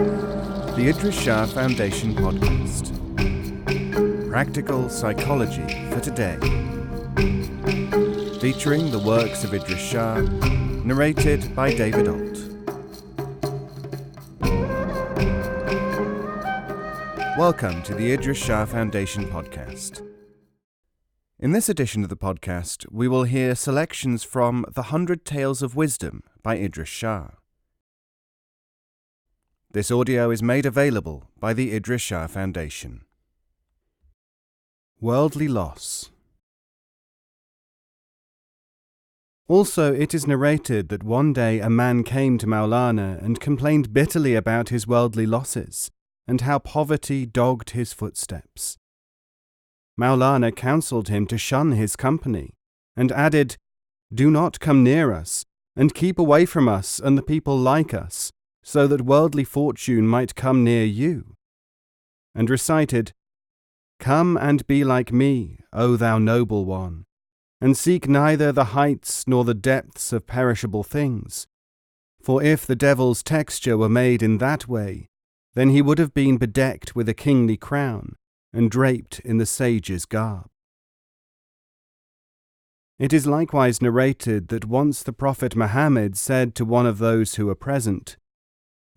The Idries Shah Foundation podcast. Practical psychology for today. Featuring the works of Idries Shah, narrated by David Ault. Welcome to the Idries Shah Foundation podcast. In this edition of the podcast, we will hear selections from The 100 Tales of Wisdom by Idries Shah. This audio is made available by the Idries Shah Foundation. Worldly loss. Also, it is narrated that one day a man came to Maulana and complained bitterly about his worldly losses and how poverty dogged his footsteps. Maulana counselled him to shun his company and added, "Do not come near us, and keep away from us and the people like us, so that worldly fortune might come near you," and recited, "Come and be like me, O thou noble one, and seek neither the heights nor the depths of perishable things. For if the devil's texture were made in that way, then he would have been bedecked with a kingly crown and draped in the sage's garb." It is likewise narrated that once the Prophet Muhammad said to one of those who were present,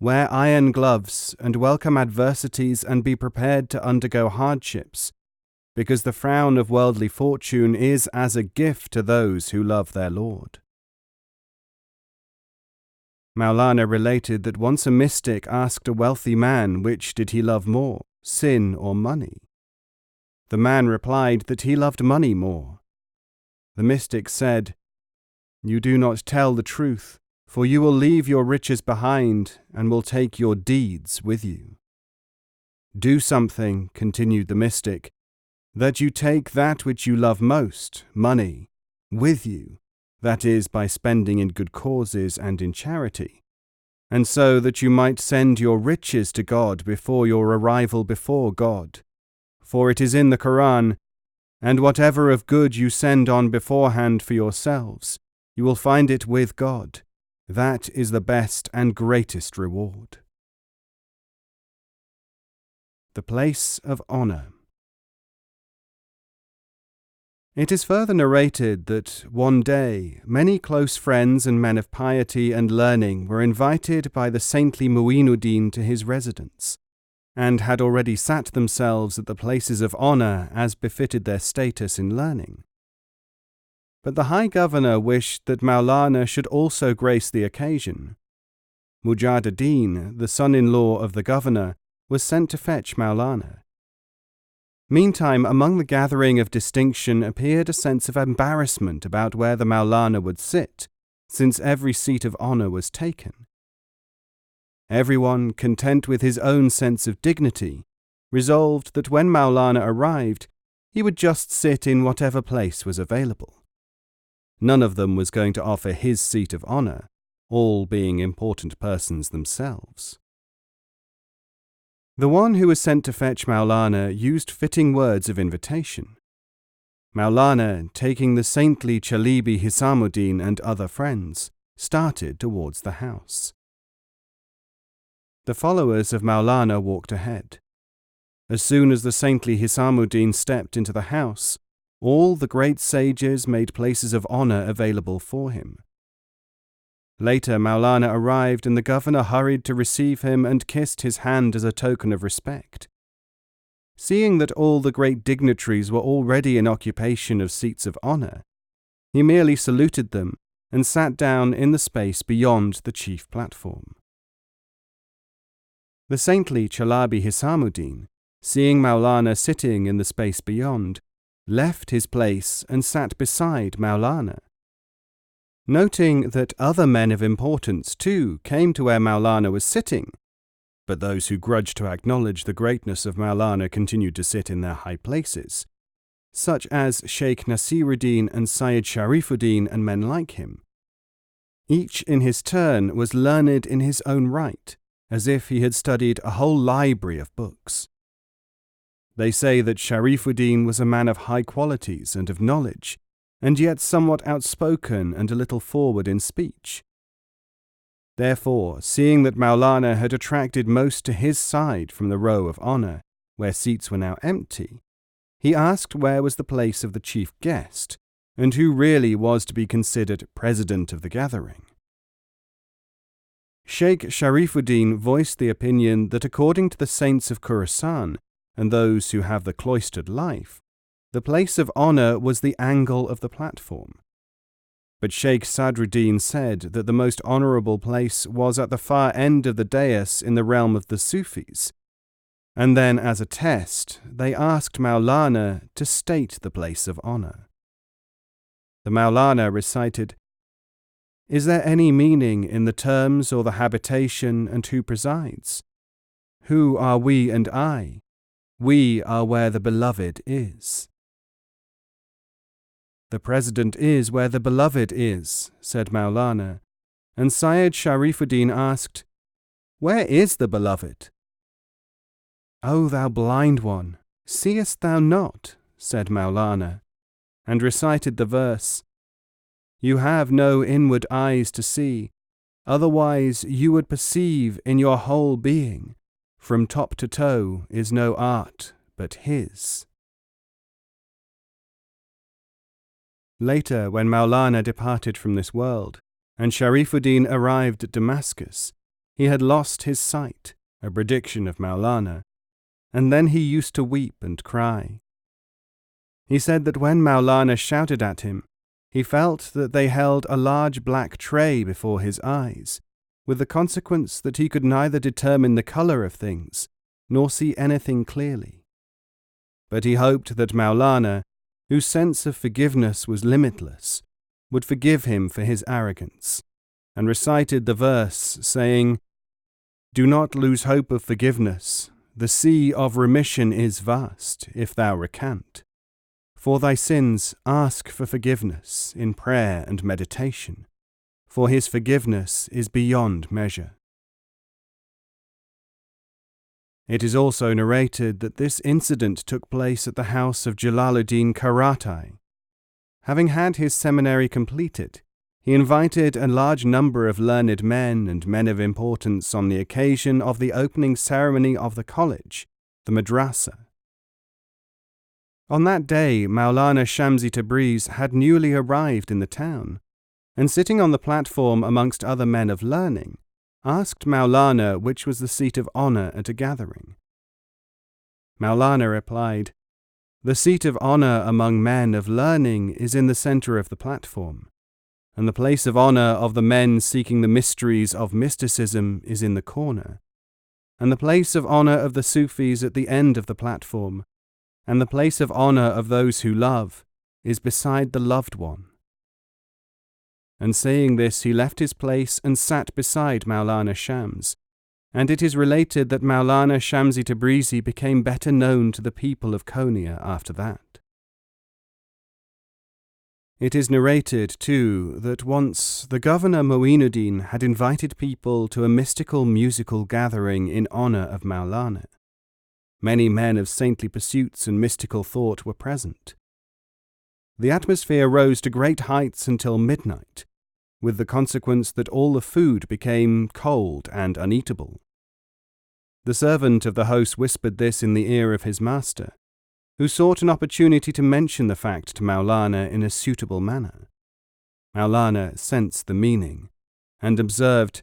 "Wear iron gloves and welcome adversities and be prepared to undergo hardships, because the frown of worldly fortune is as a gift to those who love their Lord." Maulana related that once a mystic asked a wealthy man which did he love more, sin or money. The man replied that he loved money more. The mystic said, "You do not tell the truth, for you will leave your riches behind and will take your deeds with you." "Do something," continued the mystic, "that you take that which you love most, money, with you, that is, by spending in good causes and in charity, and so that you might send your riches to God before your arrival before God. For it is in the Quran, 'And whatever of good you send on beforehand for yourselves, you will find it with God. That is the best and greatest reward.'" The place of honor. It is further narrated that one day many close friends and men of piety and learning were invited by the saintly Mu'inuddin to his residence, and had already sat themselves at the places of honor as befitted their status in learning. But the High Governor wished that Maulana should also grace the occasion. Mujaddin, the son-in-law of the governor, was sent to fetch Maulana. Meantime, among the gathering of distinction appeared a sense of embarrassment about where the Maulana would sit, since every seat of honor was taken. Everyone, content with his own sense of dignity, resolved that when Maulana arrived, he would just sit in whatever place was available. None of them was going to offer his seat of honor, all being important persons themselves. The one who was sent to fetch Maulana used fitting words of invitation. Maulana, taking the saintly Chalibi Hisamuddin and other friends, started towards the house. The followers of Maulana walked ahead. As soon as the saintly Hisamuddin stepped into the house, all the great sages made places of honor available for him. Later, Maulana arrived and the governor hurried to receive him and kissed his hand as a token of respect. Seeing that all the great dignitaries were already in occupation of seats of honor, he merely saluted them and sat down in the space beyond the chief platform. The saintly Chalabi Hisamuddin, seeing Maulana sitting in the space beyond, left his place and sat beside Maulana. Noting that other men of importance too came to where Maulana was sitting, but those who grudged to acknowledge the greatness of Maulana continued to sit in their high places, such as Sheikh Nasiruddin and Sayyid Sharifuddin and men like him. Each in his turn was learned in his own right, as if he had studied a whole library of books. They say that Sharifuddin was a man of high qualities and of knowledge, and yet somewhat outspoken and a little forward in speech. Therefore, seeing that Maulana had attracted most to his side from the row of honour, where seats were now empty, he asked where was the place of the chief guest, and who really was to be considered president of the gathering. Sheikh Sharifuddin voiced the opinion that according to the saints of Khorasan and those who have the cloistered life, the place of honour was the angle of the platform. But Sheikh Sadruddin said that the most honourable place was at the far end of the dais in the realm of the Sufis, and then as a test, they asked Maulana to state the place of honour. The Maulana recited, "Is there any meaning in the terms or the habitation and who presides? Who are we and I? We are where the beloved is." "The president is where the beloved is," said Maulana, and Syed Sharifuddin asked, "Where is the beloved?" "O thou blind one, seest thou not?" said Maulana, and recited the verse, "You have no inward eyes to see, otherwise you would perceive in your whole being, from top to toe is no art but his." Later, when Maulana departed from this world, and Sharifuddin arrived at Damascus, he had lost his sight, a prediction of Maulana, and then he used to weep and cry. He said that when Maulana shouted at him, he felt that they held a large black tray before his eyes, with the consequence that he could neither determine the colour of things, nor see anything clearly. But he hoped that Maulana, whose sense of forgiveness was limitless, would forgive him for his arrogance, and recited the verse, saying, "Do not lose hope of forgiveness, the sea of remission is vast, if thou recant. For thy sins ask for forgiveness in prayer and meditation, for his forgiveness is beyond measure." It is also narrated that this incident took place at the house of Jalaluddin Karatai. Having had his seminary completed, he invited a large number of learned men and men of importance on the occasion of the opening ceremony of the college, the madrasa. On that day, Maulana Shamsi Tabriz had newly arrived in the town, and sitting on the platform amongst other men of learning, asked Maulana which was the seat of honour at a gathering. Maulana replied, "The seat of honour among men of learning is in the centre of the platform, and the place of honour of the men seeking the mysteries of mysticism is in the corner, and the place of honour of the Sufis at the end of the platform, and the place of honour of those who love is beside the loved one." And saying this, he left his place and sat beside Maulana Shams, and it is related that Maulana Shamsi Tabrizi became better known to the people of Konya after that. It is narrated, too, that once the governor Moinuddin had invited people to a mystical musical gathering in honour of Maulana. Many men of saintly pursuits and mystical thought were present. The atmosphere rose to great heights until midnight, with the consequence that all the food became cold and uneatable. The servant of the host whispered this in the ear of his master, who sought an opportunity to mention the fact to Maulana in a suitable manner. Maulana sensed the meaning, and observed,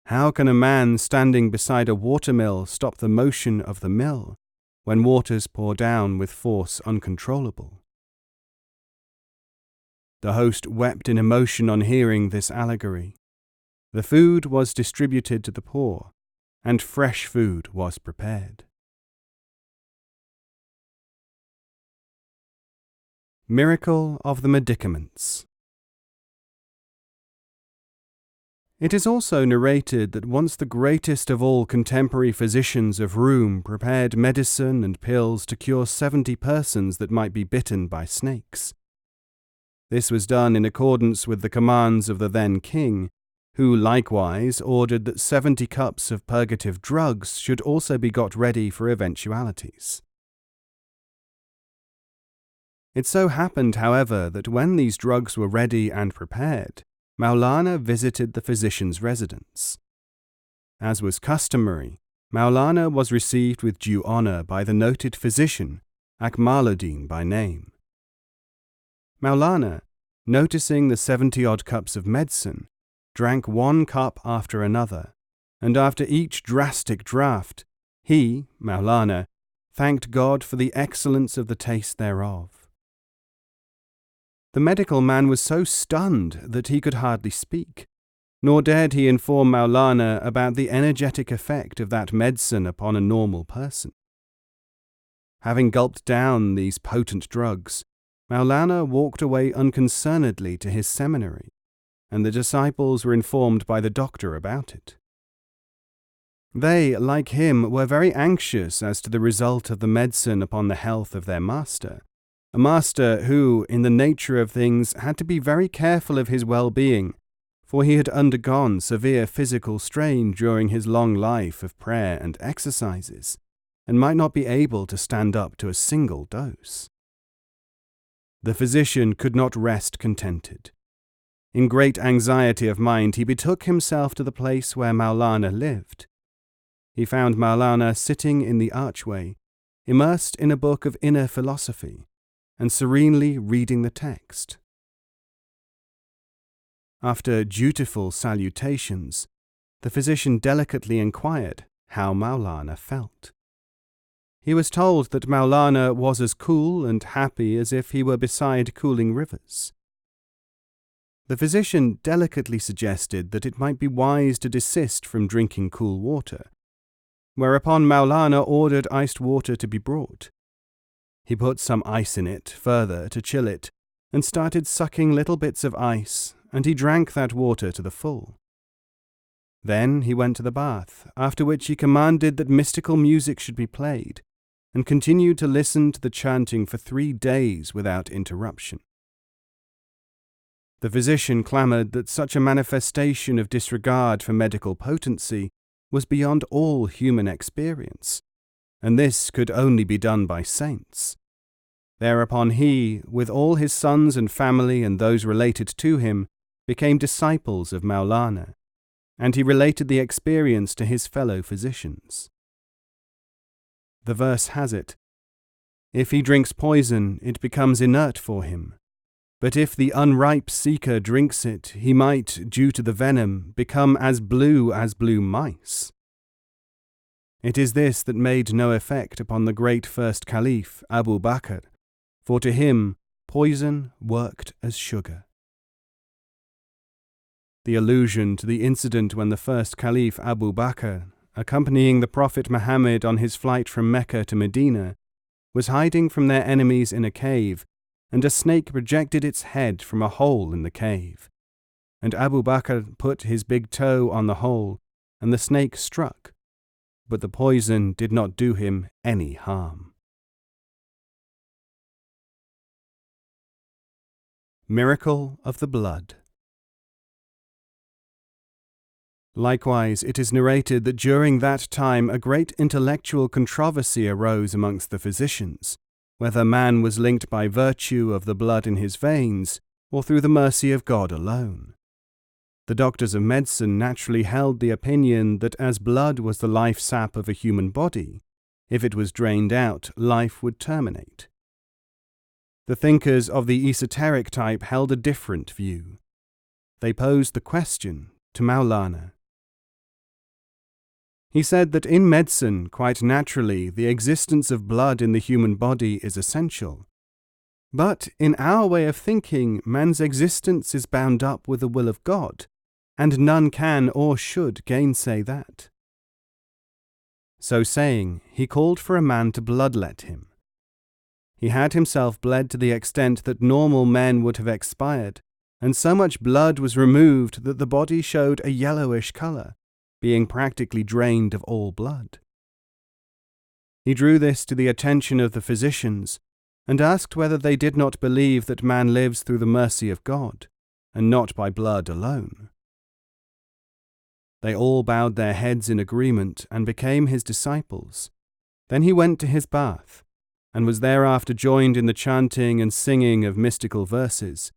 "How can a man standing beside a watermill stop the motion of the mill, when waters pour down with force uncontrollable?" The host wept in emotion on hearing this allegory. The food was distributed to the poor, and fresh food was prepared. Miracle of the Medicaments. It is also narrated that once the greatest of all contemporary physicians of Roum prepared medicine and pills to cure 70 persons that might be bitten by snakes. This was done in accordance with the commands of the then king, who likewise ordered that 70 cups of purgative drugs should also be got ready for eventualities. It so happened, however, that when these drugs were ready and prepared, Maulana visited the physician's residence. As was customary, Maulana was received with due honor by the noted physician, Akmaluddin by name. Maulana, noticing the 70-odd cups of medicine, drank one cup after another, and after each drastic draught, he, Maulana, thanked God for the excellence of the taste thereof. The medical man was so stunned that he could hardly speak, nor dared he inform Maulana about the energetic effect of that medicine upon a normal person. Having gulped down these potent drugs, Maulana walked away unconcernedly to his seminary, and the disciples were informed by the doctor about it. They, like him, were very anxious as to the result of the medicine upon the health of their master, a master who, in the nature of things, had to be very careful of his well-being, for he had undergone severe physical strain during his long life of prayer and exercises, and might not be able to stand up to a single dose. The physician could not rest contented. In great anxiety of mind, he betook himself to the place where Maulana lived. He found Maulana sitting in the archway, immersed in a book of inner philosophy, and serenely reading the text. After dutiful salutations, the physician delicately inquired how Maulana felt. He was told that Maulana was as cool and happy as if he were beside cooling rivers. The physician delicately suggested that it might be wise to desist from drinking cool water, whereupon Maulana ordered iced water to be brought. He put some ice in it further to chill it, and started sucking little bits of ice, and he drank that water to the full. Then he went to the bath, after which he commanded that mystical music should be played, and continued to listen to the chanting for 3 days without interruption. The physician clamoured that such a manifestation of disregard for medical potency was beyond all human experience, and this could only be done by saints. Thereupon he, with all his sons and family and those related to him, became disciples of Maulana, and he related the experience to his fellow physicians. The verse has it, "If he drinks poison, it becomes inert for him. But if the unripe seeker drinks it, he might, due to the venom, become as blue mice." It is this that made no effect upon the great first caliph, Abu Bakr, for to him poison worked as sugar. The allusion to the incident when the first caliph Abu Bakr, accompanying the Prophet Muhammad on his flight from Mecca to Medina, was hiding from their enemies in a cave, and a snake projected its head from a hole in the cave. And Abu Bakr put his big toe on the hole, and the snake struck, but the poison did not do him any harm. Miracle of the Blood. Likewise, it is narrated that during that time a great intellectual controversy arose amongst the physicians, whether man was linked by virtue of the blood in his veins or through the mercy of God alone. The doctors of medicine naturally held the opinion that as blood was the life sap of a human body, if it was drained out, life would terminate. The thinkers of the esoteric type held a different view. They posed the question to Maulana. He said that in medicine, quite naturally, the existence of blood in the human body is essential. But in our way of thinking, man's existence is bound up with the will of God, and none can or should gainsay that. So saying, he called for a man to bloodlet him. He had himself bled to the extent that normal men would have expired, and so much blood was removed that the body showed a yellowish colour, being practically drained of all blood. He drew this to the attention of the physicians, and asked whether they did not believe that man lives through the mercy of God, and not by blood alone. They all bowed their heads in agreement and became his disciples. Then he went to his bath, and was thereafter joined in the chanting and singing of mystical verses,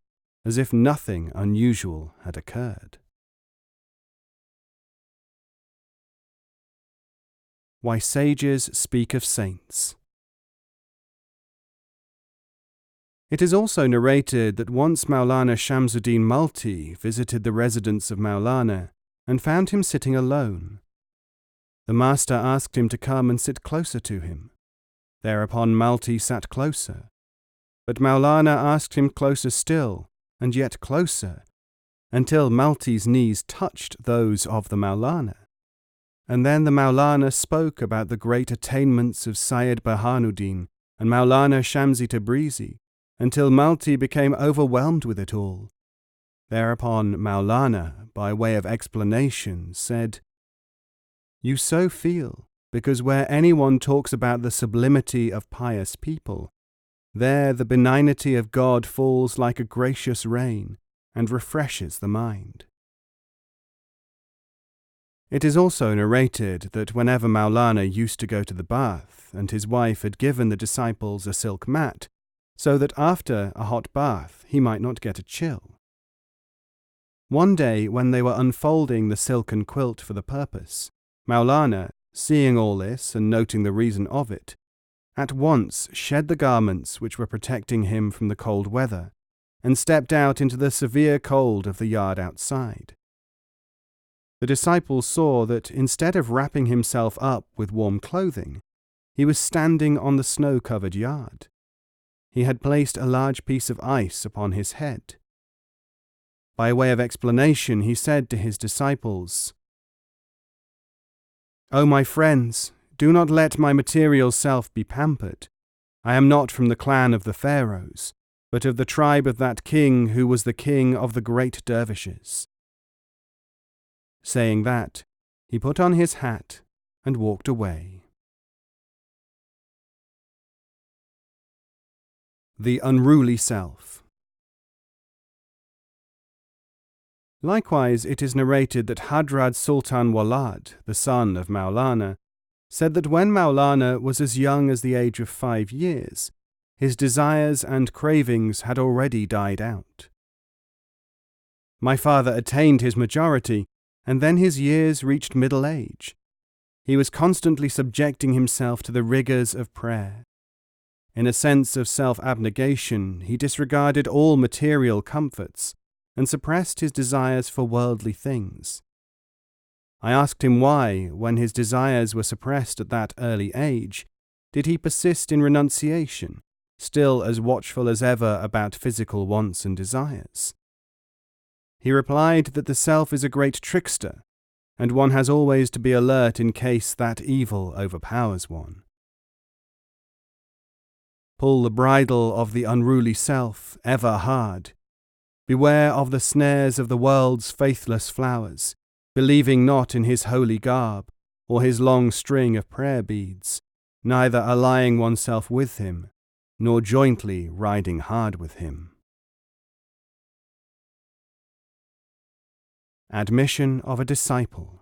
as if nothing unusual had occurred. Why sages speak of saints. It is also narrated that once Maulana Shamsuddin Multi visited the residence of Maulana and found him sitting alone. The master asked him to come and sit closer to him. Thereupon Multi sat closer. But Maulana asked him closer still, and yet closer, until Multi's knees touched those of the Maulana. And then the Maulana spoke about the great attainments of Sayyid Burhanuddin and Maulana Shamsi Tabrizi, until Multi became overwhelmed with it all. Thereupon Maulana, by way of explanation, said, "You so feel, because where anyone talks about the sublimity of pious people, there the benignity of God falls like a gracious rain and refreshes the mind." It is also narrated that whenever Maulana used to go to the bath, and his wife had given the disciples a silk mat, so that after a hot bath he might not get a chill. One day, when they were unfolding the silken quilt for the purpose, Maulana, seeing all this and noting the reason of it, at once shed the garments which were protecting him from the cold weather, and stepped out into the severe cold of the yard outside. The disciples saw that instead of wrapping himself up with warm clothing, he was standing on the snow-covered yard. He had placed a large piece of ice upon his head. By way of explanation, he said to his disciples, "O my friends, do not let my material self be pampered. I am not from the clan of the pharaohs, but of the tribe of that king who was the king of the great dervishes." Saying that, he put on his hat and walked away. The unruly self. Likewise, it is narrated that Hadrad Sultan Walad, the son of Maulana, said that when Maulana was as young as the age of 5 years, his desires and cravings had already died out. "My father attained his majority, and then his years reached middle age. He was constantly subjecting himself to the rigors of prayer. In a sense of self-abnegation, he disregarded all material comforts and suppressed his desires for worldly things. I asked him why, when his desires were suppressed at that early age, did he persist in renunciation, still as watchful as ever about physical wants and desires? He replied that the self is a great trickster, and one has always to be alert in case that evil overpowers one. Pull the bridle of the unruly self ever hard. Beware of the snares of the world's faithless flowers, believing not in his holy garb, or his long string of prayer beads, neither allying oneself with him, nor jointly riding hard with him. Admission of a disciple.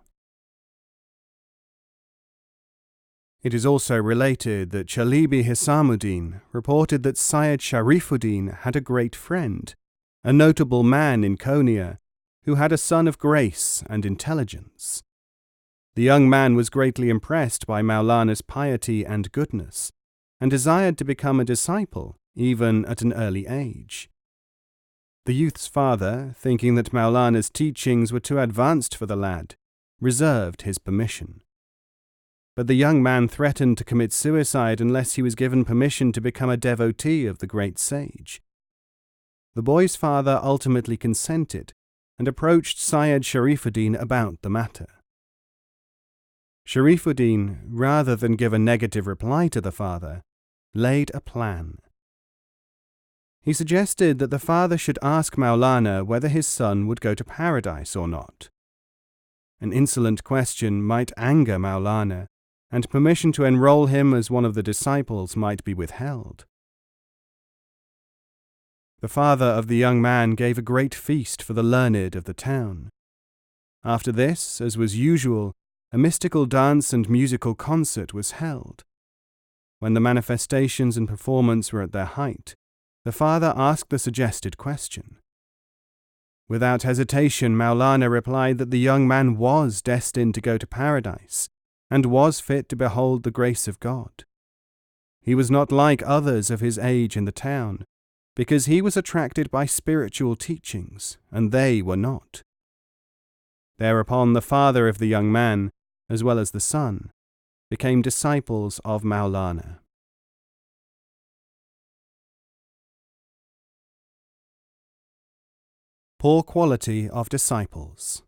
It is also related that Chalibi Hisamuddin reported that Sayyid Sharifuddin had a great friend, a notable man in Konya, who had a son of grace and intelligence. The young man was greatly impressed by Maulana's piety and goodness, and desired to become a disciple, even at an early age. The youth's father, thinking that Maulana's teachings were too advanced for the lad, reserved his permission. But the young man threatened to commit suicide unless he was given permission to become a devotee of the great sage. The boy's father ultimately consented and approached Sayyid Sharifuddin about the matter. Sharifuddin, rather than give a negative reply to the father, laid a plan. He suggested that the father should ask Maulana whether his son would go to paradise or not. An insolent question might anger Maulana, and permission to enroll him as one of the disciples might be withheld. The father of the young man gave a great feast for the learned of the town. After this, as was usual, a mystical dance and musical concert was held. When the manifestations and performance were at their height, the father asked the suggested question, Without hesitation, Maulana replied that the young man was destined to go to paradise and was fit to behold the grace of God. He was not like others of his age in the town, because he was attracted by spiritual teachings, and they were not. Thereupon the father of the young man, as well as the son, became disciples of Maulana. Poor quality of disciples.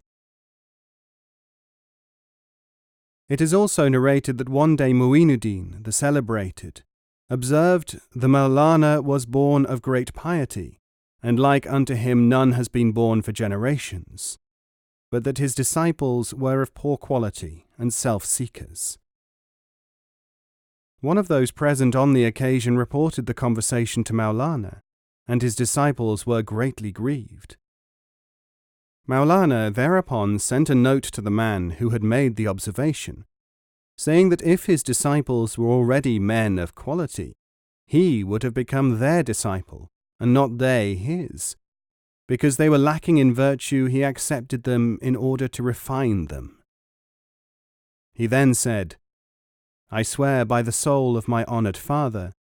It is also narrated that one day Mu'inuddin, the celebrated, observed, "The Maulana was born of great piety, and like unto him none has been born for generations, but that his disciples were of poor quality and self-seekers." One of those present on the occasion reported the conversation to Maulana, and his disciples were greatly grieved. Maulana thereupon sent a note to the man who had made the observation, saying that if his disciples were already men of quality, he would have become their disciple, and not they his. Because they were lacking in virtue, he accepted them in order to refine them. He then said, "I swear by the soul of my honoured father,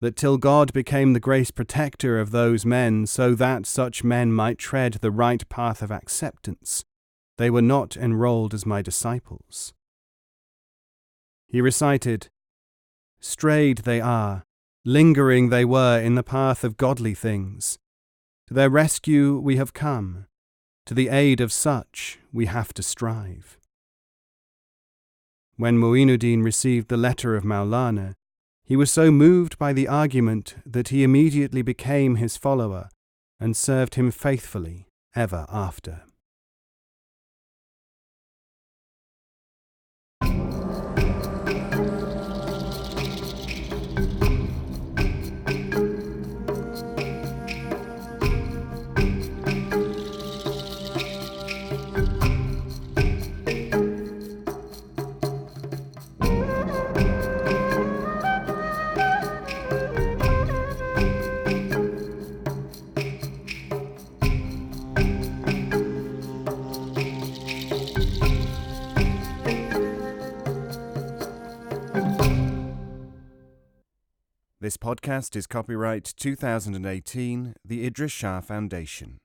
that till God became the grace protector of those men so that such men might tread the right path of acceptance, they were not enrolled as my disciples." He recited, "Strayed they are, lingering they were in the path of godly things. To their rescue we have come, to the aid of such we have to strive." When Mu'inuddin received the letter of Maulana, he was so moved by the argument that he immediately became his follower and served him faithfully ever after. This podcast is copyright 2018, the Idries Shah Foundation.